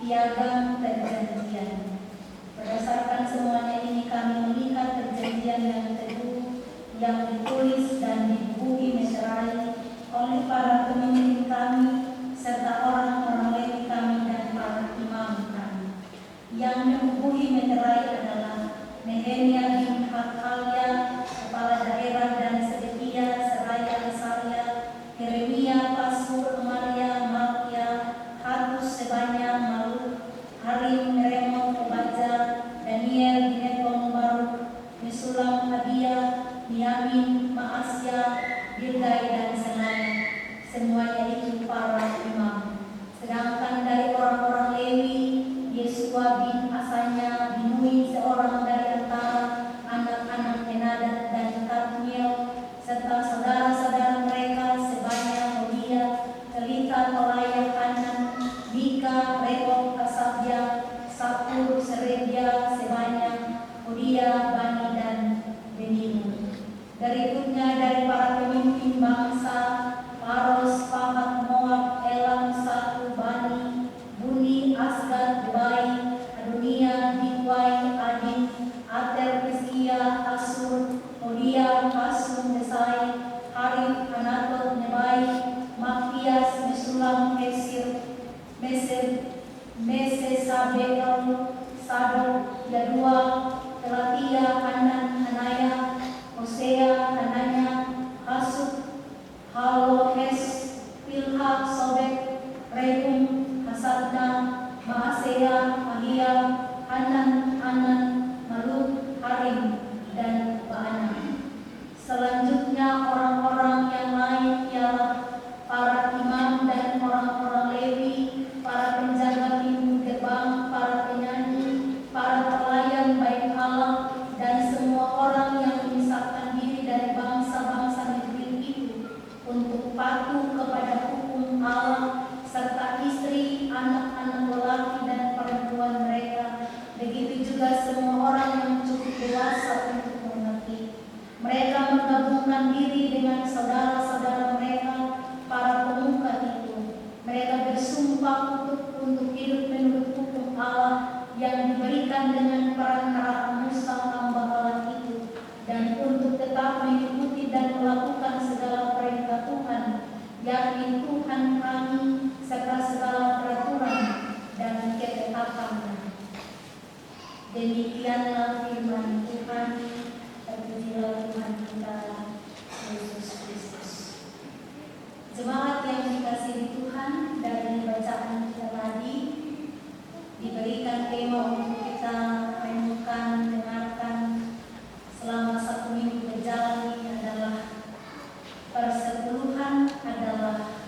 piagam perjanjian. Berdasarkan semuanya ini kami mengikat perjanjian yang teguh yang ditulis dan dibubuhi meterai oleh para pemimpin kami serta orang-orang Lewi kami dan para imam kami. Yang membubuhi meterai adalah Nehemia bin Hakkalia, kepala daerah, dan Sedekia seraya Asaria, Yeremia, Pasur, Amalia, Malkia, Hatus, Sebanya, Maluk, Harim, Meremot, Obaja, Daniel, Gineton, Baruk, Mesulam, Adia, Niamin, Maasya, Bilgai, dan Senaya. Semuanya itu para imam. Sedangkan dari orang-orang Lewi, Yesua bin Asanya, Binui, seorang dari antara anak-anak Enadat dan Kadmiel, serta saudara-saudara mereka sebanyak Hodia, Kelita, Tolaya, Hanan, Mika, Rekop, Kasabia, Sapur, Serebia, sebanyak Hodia, Bani, dan Beninu. Berikutnya dari para pemimpin bangsa, Paros, Pahat, Moab, Elam, Satu, Bani, Buni, Asgad, Debai, Adunia, Bigwai, Adin, Ater, Hizkia, Asur, Hodia, Kasum, Mesai, Harif, Anatot, Nebai, Makias, Mesulam, Mesir, Mesesabel, Yadua, Pelatia, Hanan, Hanaya, Hosea, Hananya, Hasub, Halo, Hes, Pilha, Sobek, Rehum, Hasabna, Maasea, Ahia, Hanan, Maluk, Harim, dan Baana. Selanjutnya orang-orang yang lain ialah para imam dan orang-orang Lewi, para penjaga pintu gerbang, para penyanyi, para pelayan bait Allah, dan semua orang yang memisahkan diri dari bangsa-bangsa negeri itu untuk patuh kepada hukum Allah, serta istri, anak-anak lelaki dan perempuan mereka. Begitu juga semua orang yang cukup dewasa untuk mengerti. Mereka menggabungkan diri dengan saudara-saudara mereka, para pemuka itu. Mereka bersumpah untuk hidup menurut hukum Allah yang diberikan dengan perantara Musa hamba Allah itu, dan untuk tetap mengikuti dan melakukan segala perintah Tuhan, yakni Tuhan kami, serta segala peraturan dan ketetapannya. Demikianlah firman Tuhan. Terpujilah Tuhan kita Yesus Kristus. Jemaat yang dikasihi Tuhan, dari bacaan kita tadi diberikan tema untuk kita renungkan, dengarkan selama 1 minggu berjalan ini adalah persepuluhan adalah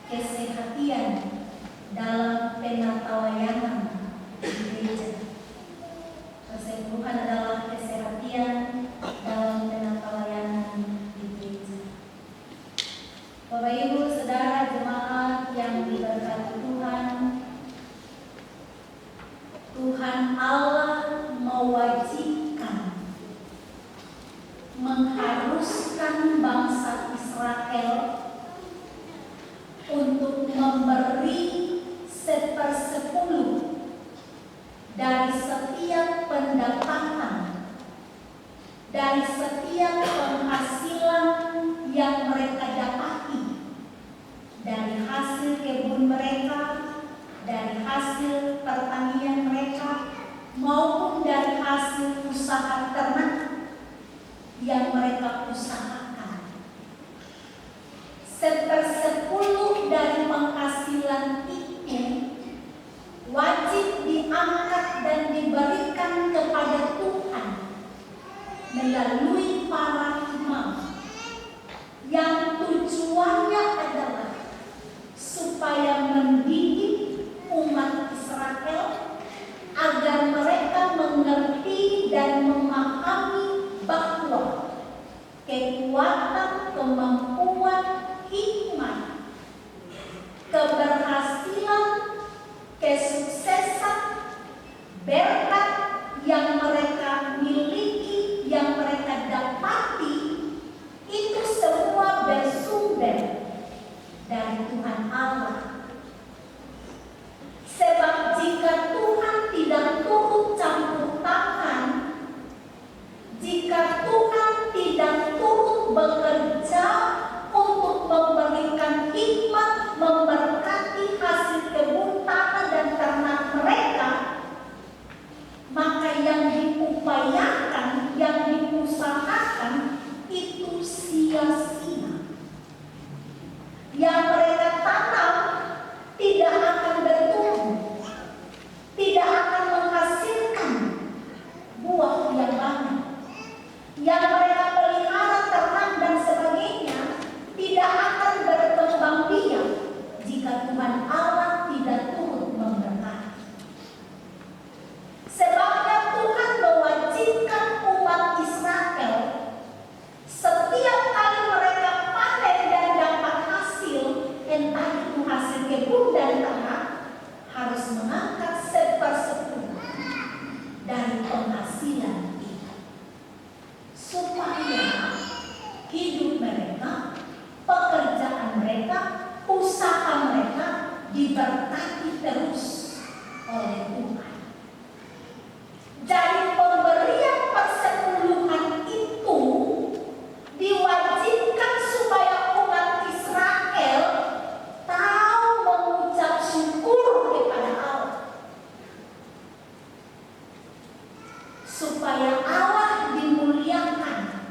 kesehatian dalam penatalayanan di gereja. Persepuluhan adalah kesehatian dalam penatalayanan di gereja. Bapak Ibu Saudara jemaat yang diberkati Tuhan, Tuhan Allah mewajibkan, mengharuskan bangsa Israel untuk memberi 1/10 dari setiap pendapatan, dari setiap penghasilan yang mereka dapati, dari hasil kebun mereka, dari hasil pertanian mereka, maupun dari hasil usaha ternak yang mereka usahakan. 1/10 dari penghasilan itu wajib diangkat dan diberikan kepada Tuhan melalui para imam, yang tujuannya adalah supaya mendidik umat Israel agar mereka mengerti dan memahami bahwa kekuatan, kemampuan, hikmat, keberhasilan, kesuksesan, berkat yang mereka miliki, yang mereka dapati, itu semua bersumber dari Tuhan Allah. Sebab jika Tuhan tidak turut campur tangan, jika Tuhan tidak turut bekerja untuk memberikan hikmat, memberkati hasil kebun tanah dan ternak mereka, maka yang diupayakan, yang diusahakan itu sia-sia. Yang mereka tanam tidak akan bertumbuh, tidak akan menghasilkan buah yang banyak. Yang mereka pelihara ternak dan sebagainya tidak akan berkembang biak jika Tuhan Allah tidak turut memberkati. Sebabnya Tuhan mewajibkan umat Israel setiap kali mereka panen dan dapat hasil, entah itu hasil kebun dan tanah, harus mengangkat 1/10 dari penghasilan itu, supaya hidup mereka, pekerjaan mereka, usaha mereka diberkati terus oleh Tuhan. supaya Allah dimuliakan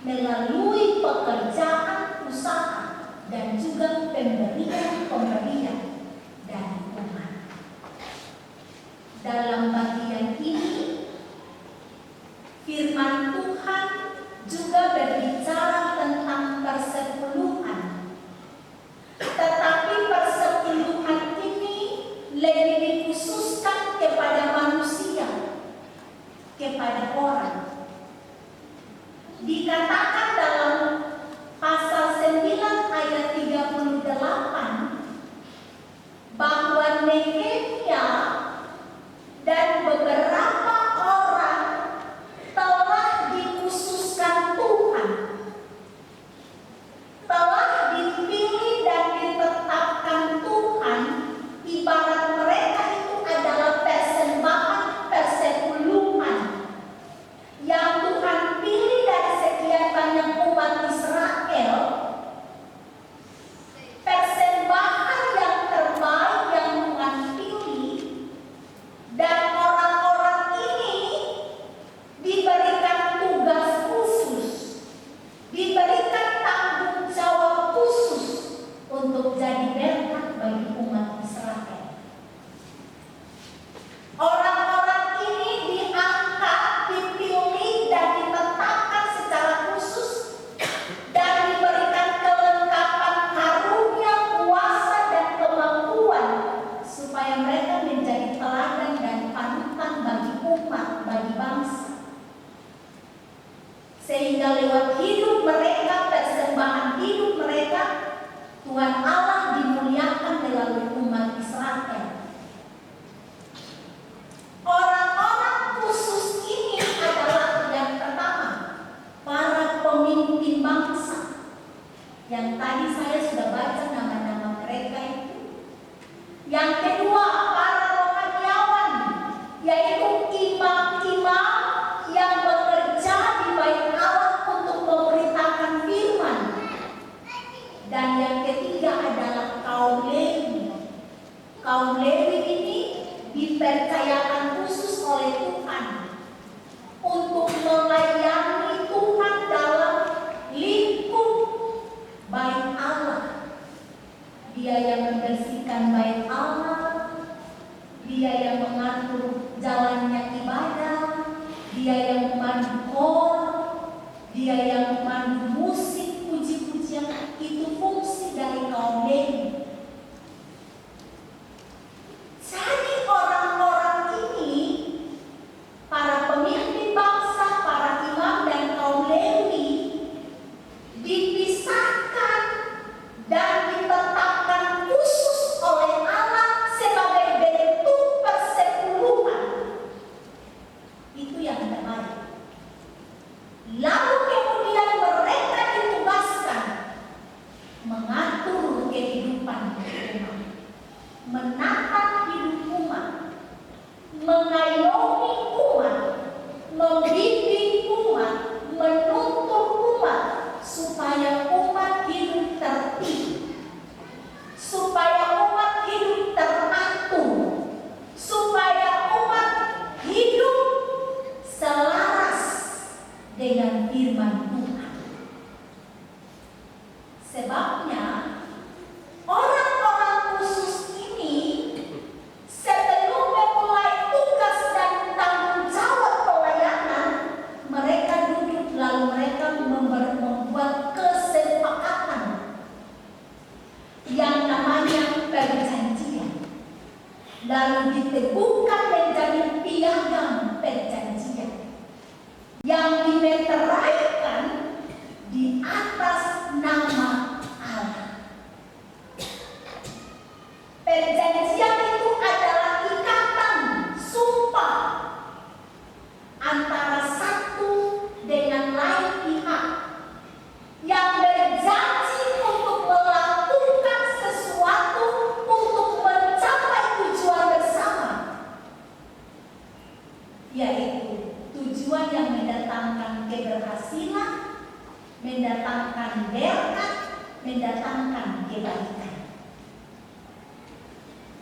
melalui pekerjaan, usaha, dan juga pemberian dari umat. Dalam bagian ini, firman Tuhan juga berbicara tentang persepuluhan. Tetapi persepuluhan ini lebih dikhususkan kepada manusia, kepada orang. Dikatakan dalam pasal 9 ayat 38 bahwa Nehemia dan beberapa orang telah dikhususkan Tuhan, telah dipilih dan ditetapkan Tuhan, ibarat mereka itu adalah persembahan persepuluhan yang Tuhan pilih dari sekian banyak umat Israel, persembahan yang terbaik yang Tuhan pilih, dan orang-orang ini diberikan tugas khusus, diberikan tanggung jawab khusus untuk jadi berkat bagi umat Israel. Orang-orang ini diangkat, dipilih, dan ditetapkan secara khusus dan diberikan kelengkapan karunia, kuasa, dan kemampuan supaya mereka menjadi teladan dan panutan bagi umat, bagi bangsa. Sehingga lewat hidup mereka, persembahan hidup mereka, Tuhan Allah dimuliakan melalui umat Israel. Orang-orang khusus ini adalah yang pertama, para pemimpin bangsa, yang tadi saya sudah baca nama-nama mereka itu. Yang kedua, para rohaniawan, yaitu imam-imam yang bekerja di bait Allah untuk memberitakan firman. Dan yang ketiga adalah kaum Lewi. Kaum Lewi ini dipercayakan khusus oleh Tuhan untuk melayani Tuhan dalam lingkup bait Allah. Dia yang membersihkan bait Allah, dia yang mengatur jalannya ibadah, dia yang memandu khor, dia yang memandu musik, puji-pujian. Itu fungsi dari kaum Lewi. Jadi orang-orang ini, para pemimpin bangsa, para imam dan kaum Lewi, dipisahkan dan ditetapkan khusus oleh Allah sebagai bentuk persepuluhan. Itu yang terbaik. Lalu kemudian mereka ditugaskan mengatur kehidupan umat, menata hidup umat, mengayomi umat, membimbing umat, menuntun umat supaya umat hidup tertib, supaya umat hidup teratur, supaya umat hidup selaras dengan firman Tuhan. Sebabnya orang-orang khusus ini sebelum memulai tugas dan tanggung jawab pelayanan, mereka duduk lalu mereka membuat kesepakatan yang namanya perjanjian, lalu diteguhkan menjadi piagam perjanjian yang dimeteraikan di atas nama Allah. Perjanjian itu adalah ikatan sumpah antara satu dengan lain pihak yang berjanji untuk melakukan sesuatu untuk mencapai tujuan bersama, yaitu tujuan yang mendatangkan keberhasilan, mendatangkan berkat, mendatangkan kebaikan.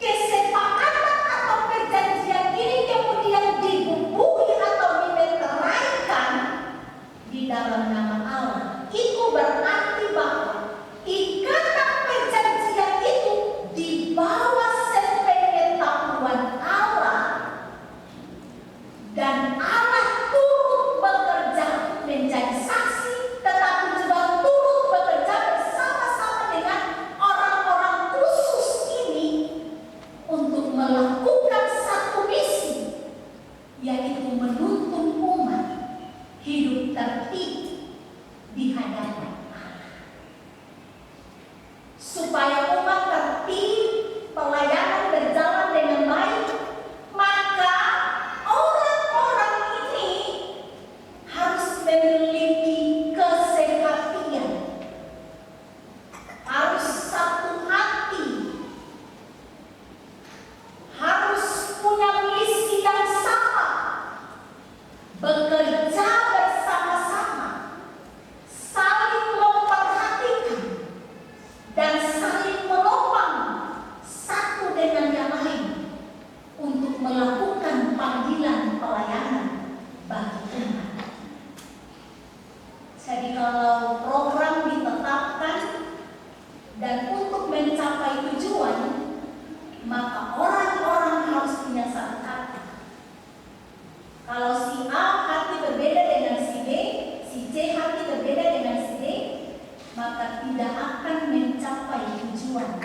Kesepakatan atau perjanjian ini kemudian dibubuhi atau Kalau si A hati berbeda dengan si B, si C hati berbeda dengan si D, maka tidak akan mencapai tujuan.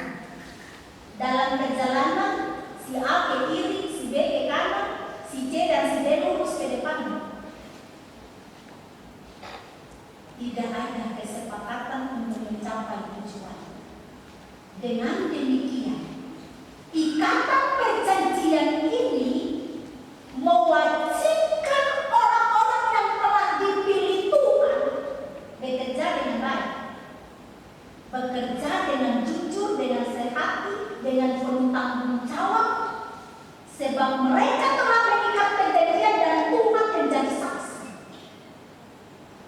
Dalam perjalanan, si A ke kiri, si B ke kanan, si C dan si D lurus ke depan. Tidak ada kesepakatan untuk mencapai tujuan. Dengan demikian, ikatan perjanjian ini mewajibkan orang-orang yang telah dipilih Tuhan bekerja dengan baik, bekerja dengan jujur, dengan sehati, dengan penuh tanggung jawab, sebab mereka telah mengikat perjanjian dan Tuhan menjadi saksi.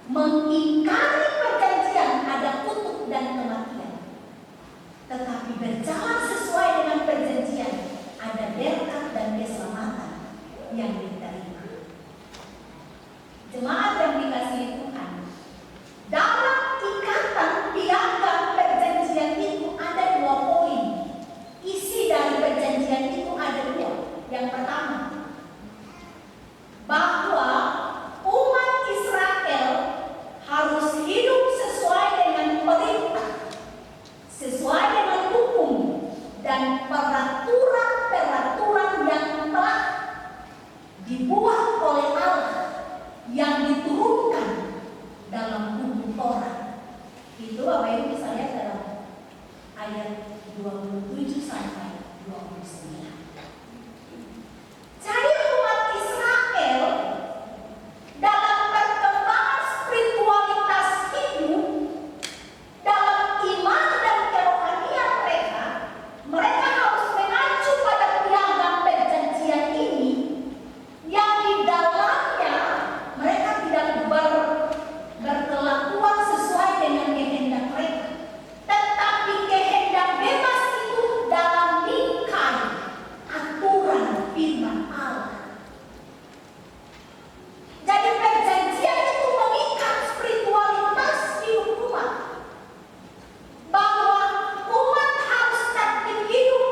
Mengingkari perjanjian ada kutuk dan kematian, tetapi berjalan sesuai dengan perjanjian ada berkat dan keselamatan yang diterima. Jemaat yang dikasihi Tuhan, dalam ikatan piagam perjanjian itu ada 2 poin. Isi dari perjanjian itu ada 2. Yang pertama, bahwa umat Israel harus hidup sesuai dengan perintah, sesuai dengan hukum dan peraturan-peraturan yang telah dibuat oleh Allah yang diturunkan dalam hukum Torah. Itu Bapak Ibu bisa lihat dalam ayat 27 sampai 29. Jadi umat Israel dalam perkembangan spiritualitas hidup, dalam iman dan kerohanian mereka harus mengacu pada piagam perjanjian ini yang di dalamnya mereka tidak berkelakuan sesuai dengan kehendak mereka, tetapi kehendak bebas itu dalam lingkai aturan firman Allah. Jadi perjanjian itu mengikat spiritualitas hidup umat, bahwa umat harus tertib hidup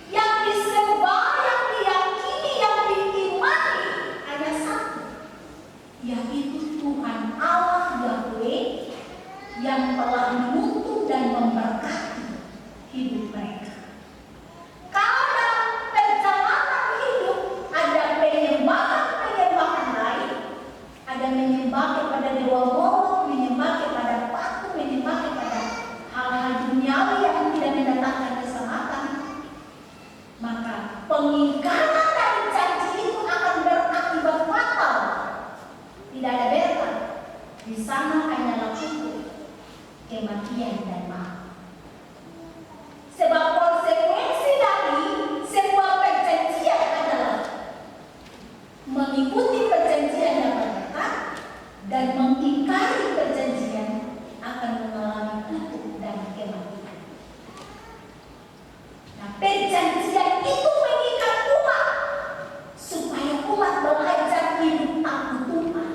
yang disembah, yang diyakini, yang diimani hanya satu, yaitu Tuhan Allah Yahweh yang telah menuntun dan memberkati hidup mereka. Kalau dalam perjalanan hidup ada penyembahan lain, ada menyembah kepada dewa Molok, menyembah kepada patung, menyembah kepada hal-hal duniawi yang tidak mendatangkan keselamatan, maka pengingkaran dari janji itu akan berakibat fatal. Tidak ada berkat. Di sana hanyalah cukup kematian dan maut. Sebab konsekuensi dari sebuah perjanjian adalah mengikuti perjanjian yang berkat dan mengingkari perjanjian akan mengalami kutuk dan kematian. Nah, perjanjian itu mengikat umat supaya umat belajar hidup takut Tuhan.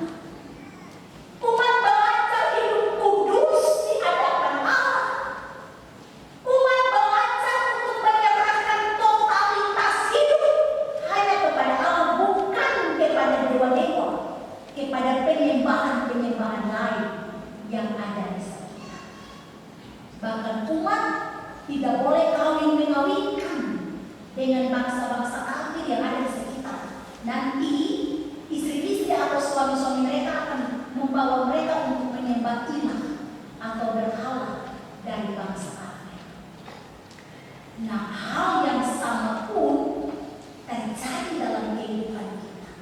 Umat belajar hidup kudus di hadapan Allah. Umat belajar untuk menyerahkan totalitas hidup hanya kepada Allah, bukan kepada dewa-dewa, kepada penyembahan-penyembahan lain yang ada di sekitar. Bahkan umat tidak boleh kawin-mengawinkan dengan bangsa-bangsa kafir yang ada di sekitar. Nanti istri-istri atau suami-suami mereka akan membawa mereka untuk menyembah ilah atau berhala dari bangsa kafir. Nah, hal yang sama pun terjadi dalam kehidupan kita.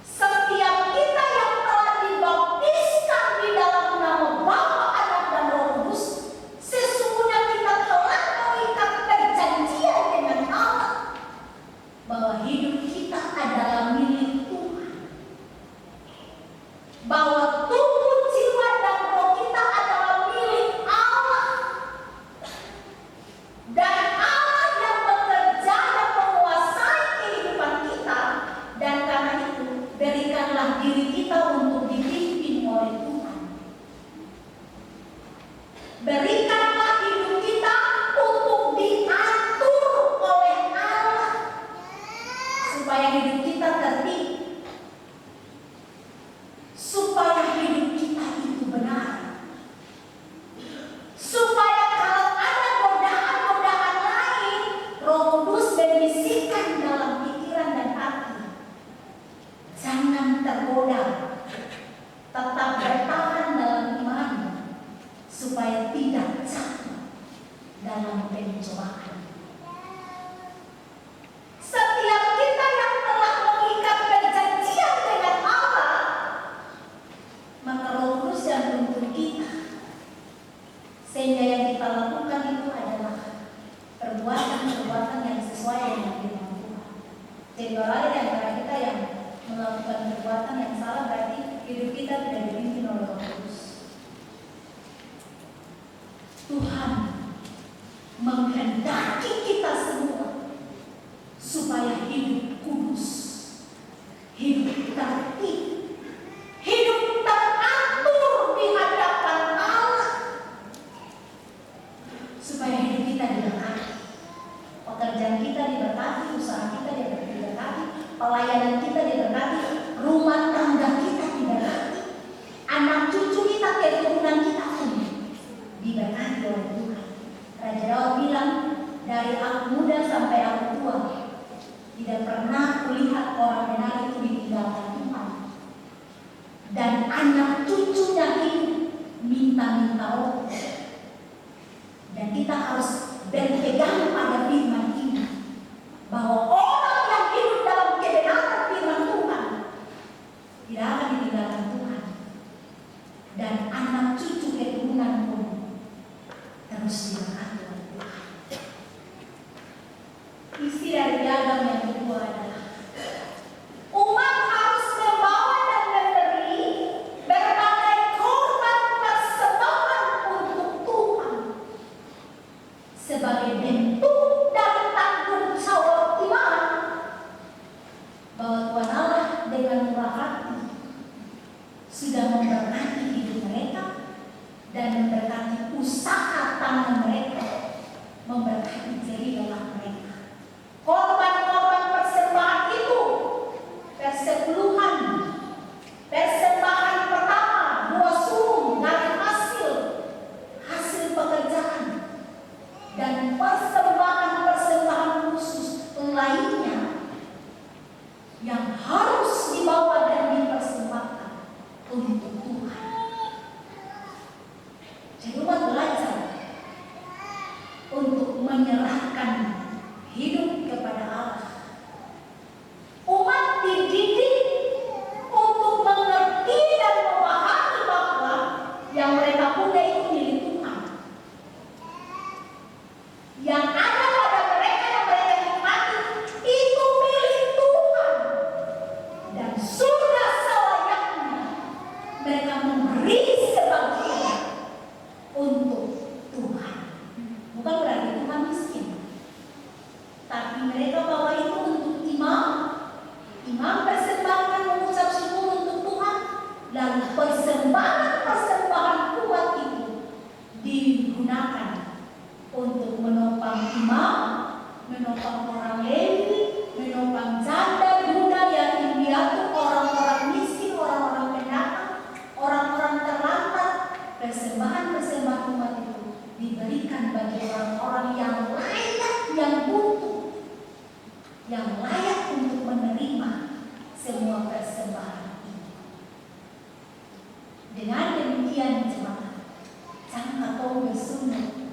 Setiap kita yang telah dibaptiskan di dalam nama Bapa, Anak dan Roh Kudus, sesungguhnya kita telah mengikat perjanjian dengan Allah bahwa hidup kita adalah milik Tuhan, bahwa tubuh, jiwa, dan roh kita adalah milik Allah, dan Allah yang bekerja dan menguasai kehidupan kita. Dan karena itu berikanlah diri kita untuk dipimpin oleh Tuhan. Berikanlah hidup kita untuk diatur oleh Allah, supaya supaya hidup kita tertib, supaya hidup kita itu benar, supaya kalau ada godaan-godaan lain, Roh Kudus membisikkan dalam pikiran dan hati, jangan tergoda, tetap bertahan dalam iman, supaya tidak jatuh dalam pencobaan. Setiap kita yang telah mengikat perjanjian dengan Allah, maka Roh Kudus yang menuntun kita, sehingga yang kita lakukan itu adalah perbuatan-perbuatan yang sesuai dengan firman Tuhan. Jadi kalau ada di antara kita yang melakukan perbuatan yang salah, berarti hidup kita tidak dipimpin oleh Roh Kudus. Tuhan menghendaki kita semua supaya hidup kudus, hidup tertib, hidup teratur di hadapan Allah, supaya hidup kita diberkati, pekerjaan kita diberkati, usaha kita diberkati, pelayanan kita diberkati, rumah tangga kita diberkati, anak cucu kita, keturunan kita pun diberkati oleh Tuhan. Raja Daud bilang, dari aku muda sampai aku tua, tidak pernah kulihat orang benar itu ditinggalkan Tuhan, dan anak cucunya hidup minta-minta roh. Dan kita harus berpegang pada firman ini, bahwa orang yang hidup dalam kebenaran firman Tuhan tidak akan ditinggalkan Tuhan, dan anak cucu keturunan pun terus diberkati oleh Tuhan. Isi dari piagam yang kedua adalah umat harus membawa dan memberi berbagai korban persembahan untuk Tuhan sebagai bentuk dari tanggung jawab iman bahwa Tuhan Allah dengan murah hati sudah memberkati hidup mereka dan memberkati usaha tangan mereka, memberkati jerih lelah mereka. Korban-korban persembahan itu, persepuluhan, persembahan pertama, 2 surum dari hasil pekerjaan, dan persembahan-persembahan khusus lainnya yang harus dibawa dan dipersembahkan untuk Tuhan. Jadi umat belajar untuk menyerahkan hidup kepada Allah. Umat dididik untuk mengerti dan memahami bahwa yang mereka punya itu milik Tuhan. Yang ada pada mereka yang mereka nikmati itu milik Tuhan. Dan sudah selayaknya mereka memberi sebagian untuk Tuhan. Bukan berarti Tuhan miskin, tapi mereka bawa itu untuk imam. Imam persembahkan mengucap syukur untuk Tuhan, lalu persembahan kuat itu digunakan untuk menopang imam, menopang orang Lewi, menopang janda, duda, yatim piatu, orang-orang miskin, orang-orang pendatang, orang-orang terlantar. Persembahan-persembahan umat itu diberikan bagi orang-orang yang layak, yang butuh, yang layak untuk menerima semua persembahan ini. Dengan demikian jemaat, jangan kau bersungut.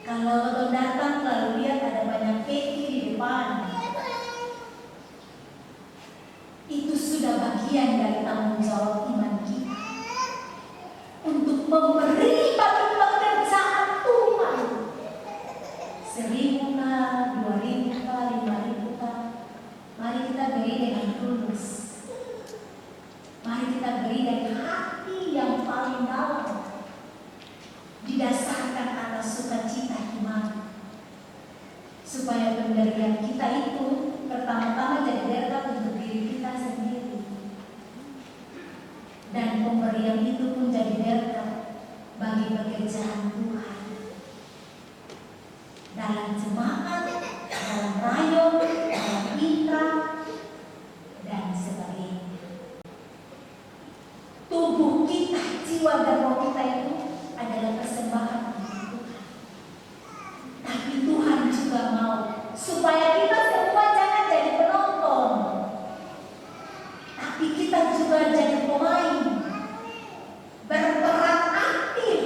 Kalau kau datang lalu lihat ada banyak peti di depan, itu sudah bagian dari tanggung jawab iman kita untuk memberi bagi pekerjaan Tuhan. 1.000 kah, 2.000 kah, 5.000 kah, mari kita beri dengan tulus. Mari kita beri dari hati yang paling dalam, didasarkan atas sukacita iman, supaya pemberian kita itu pertama-tama jadi berkat untuk diri kita sendiri, dan pemberian itu pun jadi berkat bagi pekerjaan Tuhan dalam jemaat, dalam rayon, dalam juga jadi pemain, berperan aktif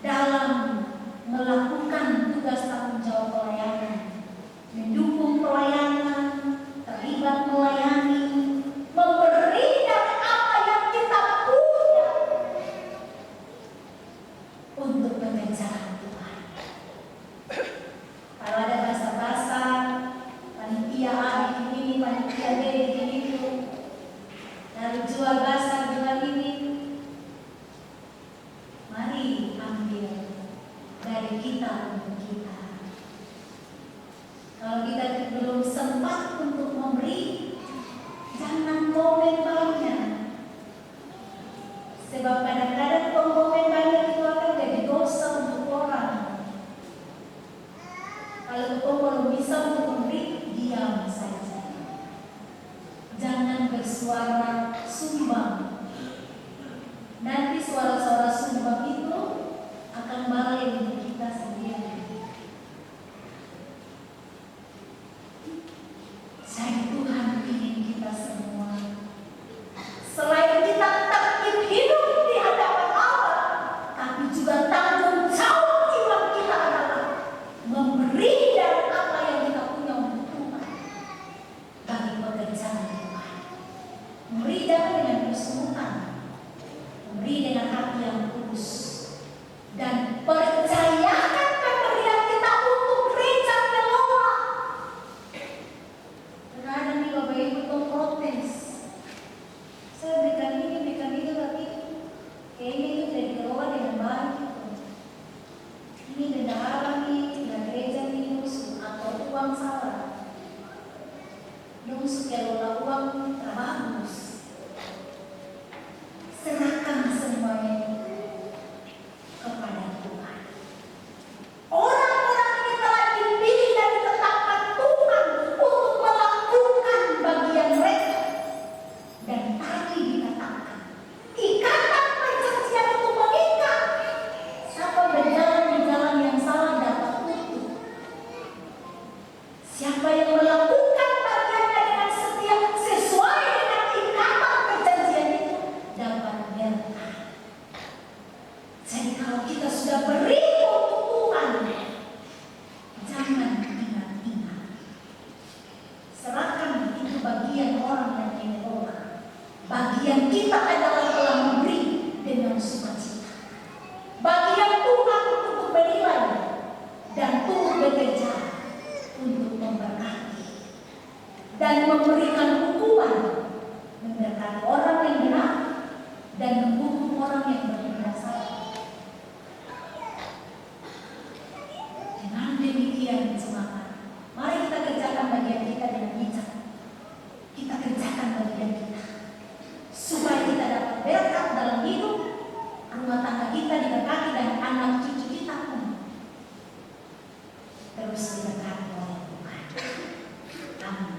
dalam melakukan tugas tanggung jawab pelayanan, mendukung pelayanan, terlibat melayani, memberi dari apa yang kita punya untuk pekerjaan Tuhan. Kalau ada bahasa-bahasa panitia A bikin ini, panitia B bikin itu, lalu jual bahasa jual ini, mari ambil dari kita untuk kita. Kalau kita belum sempat untuk memberi, jangan komen banyak. Sebab kadang-kadang komen banyak itu akan jadi dosa untuk orang. Kalau engkau belum bisa untuk memberi, diam saja. Jangan bersuara sumbang. Nanti suara-suara sumbang itu akan balik untuk kita sendiri. Jadi Tuhan ingin kita semua, selain kita tetap hidup di hadapan Allah, tapi juga tanggung jawab iman kita adalah memberi dari apa yang kita punya untuk Tuhan bagi pekerjaan Tuhan. Memberi jangan dengan kesulitan, memberi dengan hati yang tulus, dan percayakan pemberian kita untuk gereja Beloa. Kadang di Bapak Ibu tuh protes, saya berikan ini, berikan itu, tapi kayaknya itu tidak dikelola dengan baik. Ini bendahara nih, dan gereja nih musuh atau uang salah. Musuh kelola uang terbagus. Serahkan semuanya kepada Tuhan. Orang-orang ini telah dipilih dan ditetapkan Tuhan untuk melakukan bagian mereka. Dan tadi dikatakan, ikatan perjanjian untuk mengikat. Siapa berjalan di jalan yang salah dapat kutuk. Siapa yang melakukan bagiannya dengan setia sesuai dengan ikatan perjanjian itu dapat berkah. Jadi kalau kita sudah beri untuk Tuhan, jangan ingat-ingat. Serahkan itu bagian orang yang mengelola. Bagian kita adalah telah memberi dengan sukacita. Bagian Tuhan untuk menilai dan turut bekerja untuk memberkati dan memberikan hukuman, memberkati orang yang benar dan menghukum orang yang berbuat salah. Dengan demikian jemaat, mari kita kerjakan bagian kita dengan bijak. Kita kerjakan bagian kita supaya kita dapat berkat dalam hidup, rumah tangga kita diberkati dan anak cucu kita pun terus diberkati oleh Tuhan. Amin.